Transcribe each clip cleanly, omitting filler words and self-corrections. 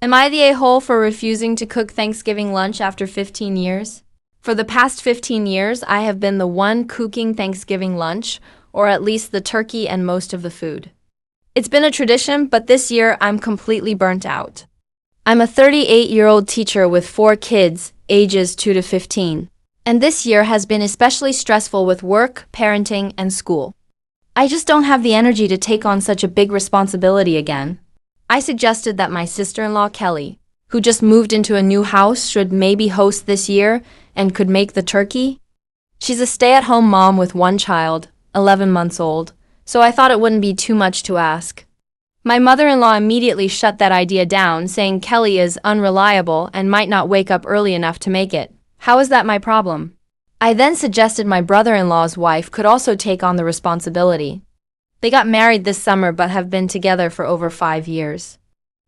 Am I the a-hole for refusing to cook Thanksgiving lunch after 15 years? For the past 15 years, I have been the one cooking Thanksgiving lunch, or at least the turkey and most of the food. It's been a tradition, but this year I'm completely burnt out. I'm a 38-year-old teacher with 4 kids, ages 2 to 15. And this year has been especially stressful with work, parenting, and school. I just don't have the energy to take on such a big responsibility again. I suggested that my sister-in-law Kelly, who just moved into a new house, should maybe host this year and could make the turkey. She's a stay-at-home mom with 1 child, 11 months old, so I thought it wouldn't be too much to ask. My mother-in-law immediately shut that idea down, saying Kelly is unreliable and might not wake up early enough to make it. How is that my problem? I then suggested my brother-in-law's wife could also take on the responsibility. They got married this summer but have been together for over 5 years.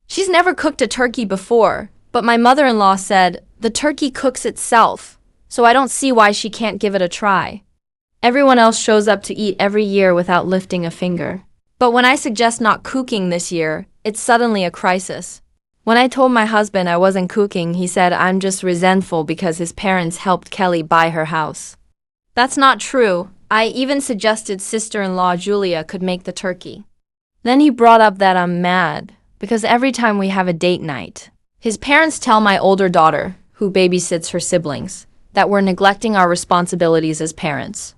She's never cooked a turkey before, but my mother-in-law said, the turkey cooks itself, so I don't see why she can't give it a try. Everyone else shows up to eat every year without lifting a finger. But when I suggest not cooking this year, it's suddenly a crisis. When I told my husband I wasn't cooking, he said I'm just resentful because his parents helped Kelly buy her house. That's not true. I even suggested sister-in-law Julia could make the turkey. Then he brought up that I'm mad because every time we have a date night, his parents tell my older daughter, who babysits her siblings, that we're neglecting our responsibilities as parents.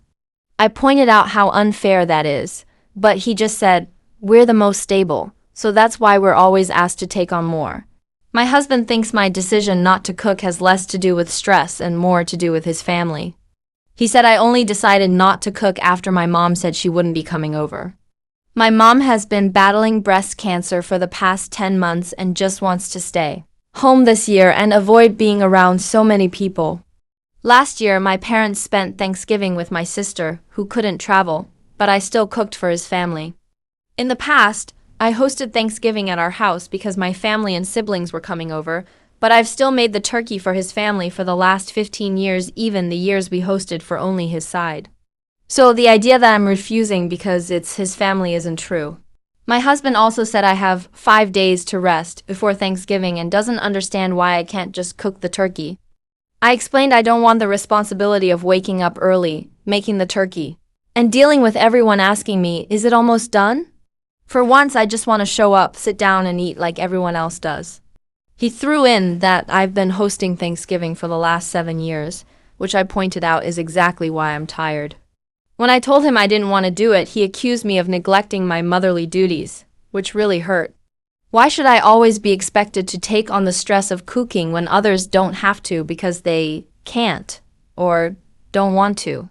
I pointed out how unfair that is, but he just said, we're the most stable, so that's why we're always asked to take on more. My husband thinks my decision not to cook has less to do with stress and more to do with his family. He said I only decided not to cook after my mom said she wouldn't be coming over. My mom has been battling breast cancer for the past 10 months and just wants to stay home this year and avoid being around so many people. Last year, my parents spent Thanksgiving with my sister, who couldn't travel, but I still cooked for his family. In the past, I hosted Thanksgiving at our house because my family and siblings were coming over, but I've still made the turkey for his family for the last 15 years, even the years we hosted for only his side. So the idea that I'm refusing because it's his family isn't true. My husband also said I have 5 days to rest before Thanksgiving and doesn't understand why I can't just cook the turkey. I explained I don't want the responsibility of waking up early, making the turkey, and dealing with everyone asking me, is it almost done? For once, I just want to show up, sit down, and eat like everyone else does. He threw in that I've been hosting Thanksgiving for the last 7 years, which I pointed out is exactly why I'm tired. When I told him I didn't want to do it, he accused me of neglecting my motherly duties, which really hurt. Why should I always be expected to take on the stress of cooking when others don't have to because they can't or don't want to?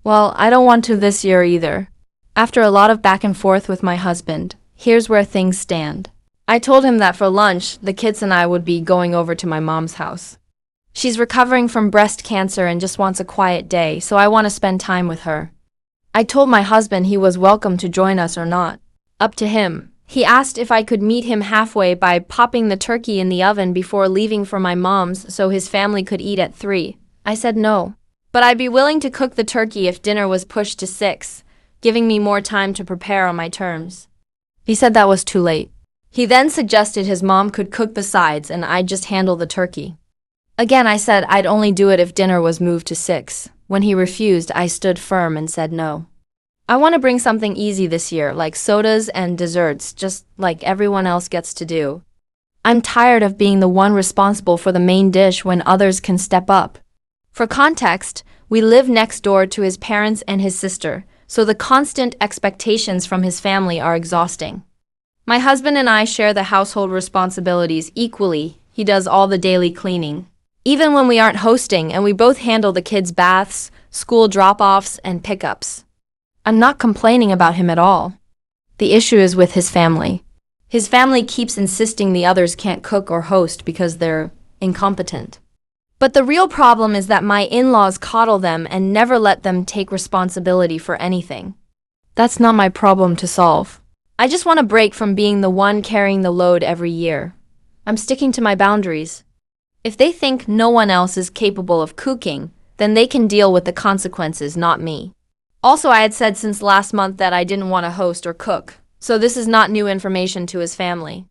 Well, I don't want to this year either. After a lot of back and forth with my husband, here's where things stand. I told him that for lunch, the kids and I would be going over to my mom's house. She's recovering from breast cancer and just wants a quiet day, so I want to spend time with her. I told my husband he was welcome to join us or not. Up to him. He asked if I could meet him halfway by popping the turkey in the oven before leaving for my mom's so his family could eat at 3. I said no. But I'd be willing to cook the turkey if dinner was pushed to 6, giving me more time to prepare on my terms. He said that was too late. He then suggested his mom could cook the sides and I'd just handle the turkey. Again, I said I'd only do it if dinner was moved to 6. When he refused, I stood firm and said no. I want to bring something easy this year, like sodas and desserts, just like everyone else gets to do. I'm tired of being the one responsible for the main dish when others can step up. For context, we live next door to his parents and his sister, so the constant expectations from his family are exhausting. My husband and I share the household responsibilities equally. He does all the daily cleaning, even when we aren't hosting, and we both handle the kids' baths, school drop-offs, and pickups. I'm not complaining about him at all. The issue is with his family. His family keeps insisting the others can't cook or host because they're incompetent. But the real problem is that my in-laws coddle them and never let them take responsibility for anything. That's not my problem to solve. I just want a break from being the one carrying the load every year. I'm sticking to my boundaries. If they think no one else is capable of cooking, then they can deal with the consequences, not me. Also, I had said since last month that I didn't want to host or cook, so this is not new information to his family.